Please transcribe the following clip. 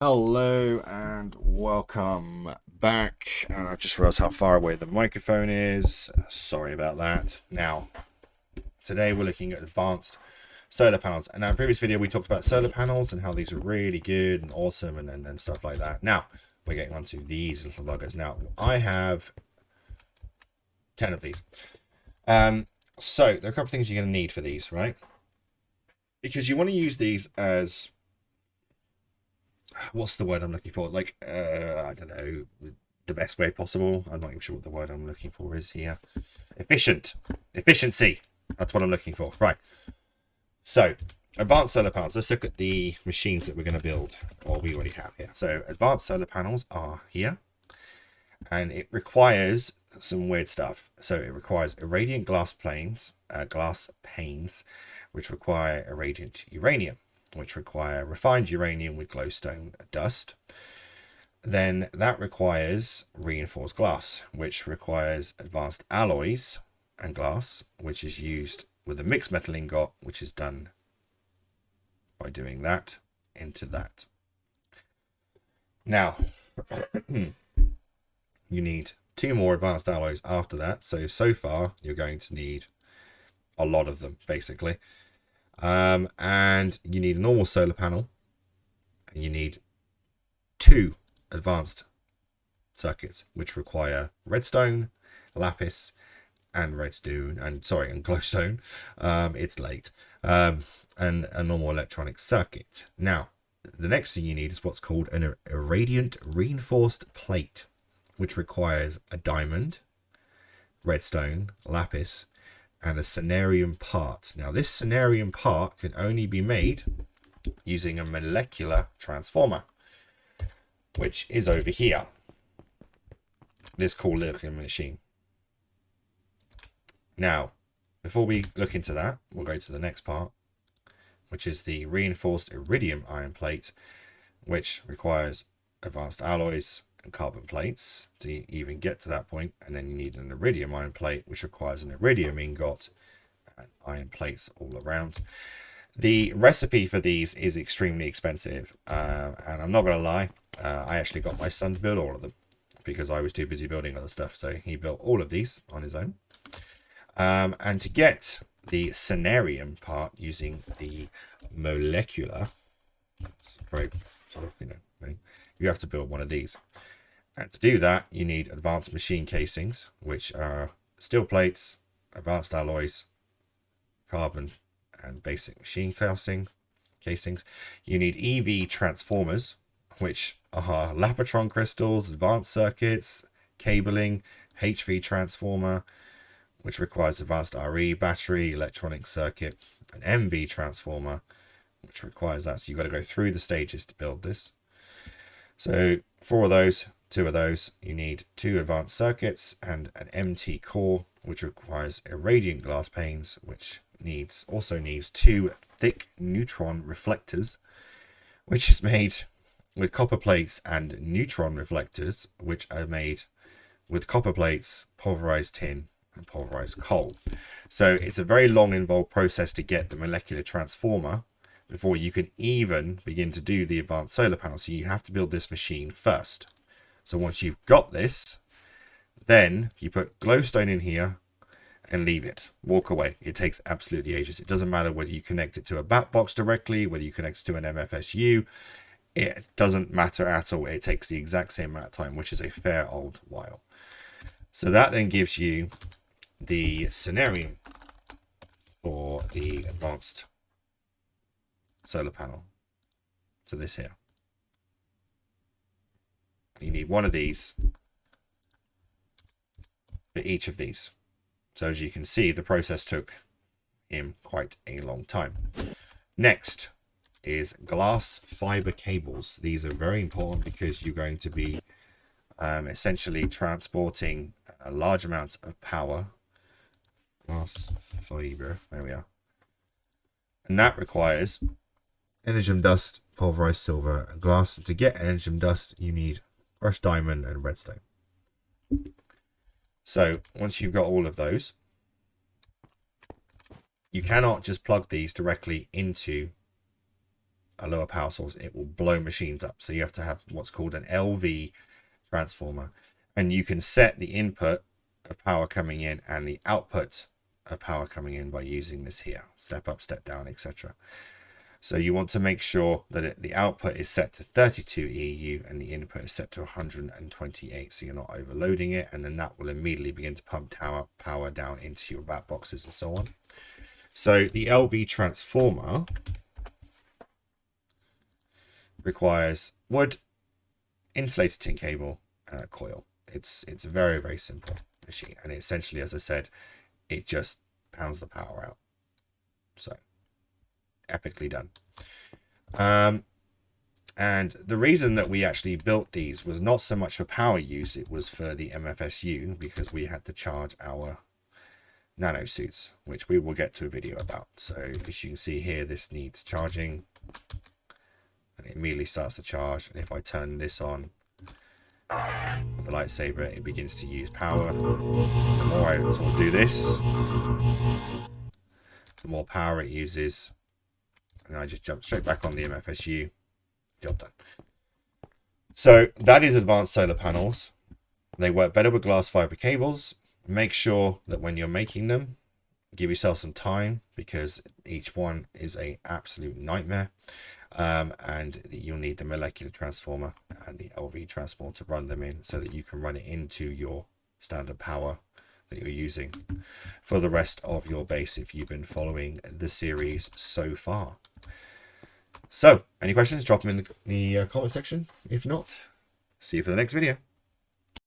Hello and welcome back. And I just realized how far away the microphone is. Sorry about that. Now, today we're looking at advanced solar panels. And in our previous video, we talked about solar panels and how these are really good and awesome and stuff like that. Now, we're getting onto these little buggers. Now, I have 10 of these. So, there are a couple of things you're going to need for these, right? Because you want to use these as what's the word I'm looking for? Like, I don't know, the best way possible. I'm not even sure what the word I'm looking for is here. Efficiency. That's what I'm looking for. Right. So, advanced solar panels. Let's look at the machines that we're going to build, or we already have here. So, advanced solar panels are here, and it requires some weird stuff. So, it requires irradiant glass panes, which require irradiant uranium, which require refined uranium with glowstone dust. Then that requires reinforced glass, which requires advanced alloys and glass, which is used with a mixed metal ingot, which is done by doing that into that. Now, you need two more advanced alloys after that. So far, you're going to need a lot of them, basically. And you need a normal solar panel, and you need two advanced circuits, which require redstone, lapis, and glowstone. It's late. And a normal electronic circuit. Now, the next thing you need is what's called an irradiant reinforced plate, which requires a diamond, redstone, lapis, and a cenarium part. Now, this cenarium part can only be made using a molecular transformer, which is over here. This cool little machine. Now, before we look into that, we'll go to the next part, which is the reinforced iridium iron plate, which requires advanced alloys and carbon plates to even get to that point. And then you need an iridium iron plate, which requires an iridium ingot and iron plates all around. The recipe for these is extremely expensive, and I'm not going to lie, I actually got my son to build all of them because I was too busy building other stuff. So he built all of these on his own. And to get the cenarium part using the molecular, it's very sort of, you have to build one of these. And to do that, you need advanced machine casings, which are steel plates, advanced alloys, carbon, and basic machine casings. You need EV transformers, which are Lapotron crystals, advanced circuits, cabling, HV transformer, which requires advanced RE battery, electronic circuit, an MV transformer, which requires that. So you've got to go through the stages to build this. So 4 of those, 2 of those, you need 2 advanced circuits and an MT core, which requires irradiant glass panes, which also needs 2 thick neutron reflectors, which is made with copper plates, and neutron reflectors, which are made with copper plates, pulverized tin, and pulverized coal. So it's a very long, involved process to get the molecular transformer before you can even begin to do the advanced solar panel. So you have to build this machine first. So once you've got this, then you put glowstone in here and leave it. Walk away. It takes absolutely ages. It doesn't matter whether you connect it to a bat box directly, whether you connect it to an MFSU. It doesn't matter at all. It takes the exact same amount of time, which is a fair old while. So that then gives you the cenarium for the advanced solar panel. So this here. You need one of these for each of these. So as you can see, the process took him quite a long time. Next is glass fiber cables. These are very important because you're going to be essentially transporting large amounts of power. Glass fiber, there we are. And that requires energem dust, pulverized silver, and glass. To get energem dust, you need crushed diamond and redstone. So once you've got all of those, you cannot just plug these directly into a lower power source, it will blow machines up. So you have to have what's called an LV transformer, and you can set the input of power coming in and the output of power coming in by using this here, step up, step down, etc. So you want to make sure that the output is set to 32 EU and the input is set to 128, so you're not overloading it, and then that will immediately begin to pump power down into your back boxes and so on. So the LV transformer requires wood, insulated tin cable, and a coil. It's a very, very simple machine, and essentially, as I said, it just pounds the power out. So epically done. And the reason that we actually built these was not so much for power use, it was for the MFSU, because we had to charge our nano suits, which we will get to a video about. So as you can see here, this needs charging, and it immediately starts to charge. And if I turn this on with the lightsaber, it begins to use power. The more I sort of do this, the more power it uses. And I just jump straight back on the MFSU. Job done. So that is advanced solar panels. They work better with glass fiber cables. Make sure that when you're making them, give yourself some time, because each one is an absolute nightmare. And you'll need the molecular transformer and the LV transformer to run them in, so that you can run it into your standard power that you're using for the rest of your base if you've been following the series so far. So, any questions, drop them in the comment section. If not, see you for the next video.